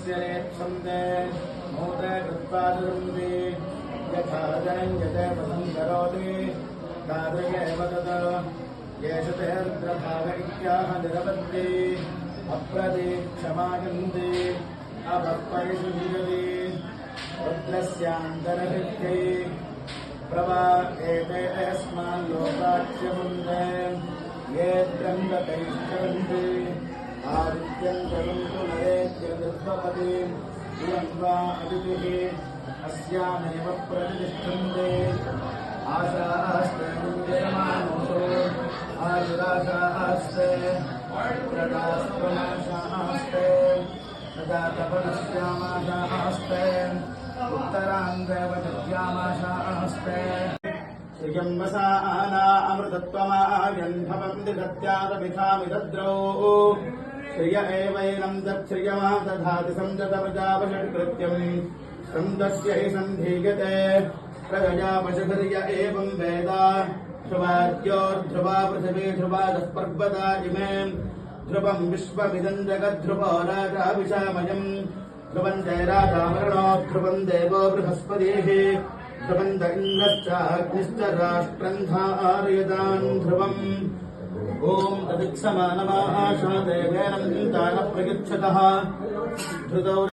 तस्य नेक्षन्ते मोदे कृत्वा ददन्ति यथा जनञ्जते पदं करोति तादृगेव तत् येष तेऽर्द्रभाग इत्याह निरपत्ति अप्रतीक्षमागन्ति अपक्वैषुषिषति रुद्रस्यान्तरहृत्यै प्रवा एते अस्मान् लोकाच्यमुन्दे ये द्रन्दतैश्चरन्ति आदित्यं चरन्तु नरेत्यदुर्भवति इयं वा अदितिः अस्यामेव प्रतिष्ठन्ते आशास्ते मुञ्जयमानोषो आयुराशास्ते प्रदास्त्वनाशास्ते तदा तपनस्यामाशास्ते उत्तरान्देवदत्यामाशास्ते श्रियं वसाना अमृतत्वमायन् भवन्ति सत्यादमिथामिदद्रौ श्रिय एवैनं तच्छ्रियमा दधाति सञ्जतमजापषट्कृत्यम् सन्दस्य हि सन्धीयते प्रजया पशुधर्य एवं वेद ध्रुवाद्योर्ध्रुवा पृथिवी ध्रुवादः पर्वता इमे ध्रुवं विश्वमिदं जगद्ध्रुवो राजा विशामयम् ध्रुवं जयराजामरणो ध्रुवं देवो बृहस्पतिः ध्रुवं द इन्द्रश्चाग्निश्च राष्ट्रं धारयतान् ध्रुवम् ॐ तदित्समानमाशा देवेन दानप्रयुच्छतः धृतौ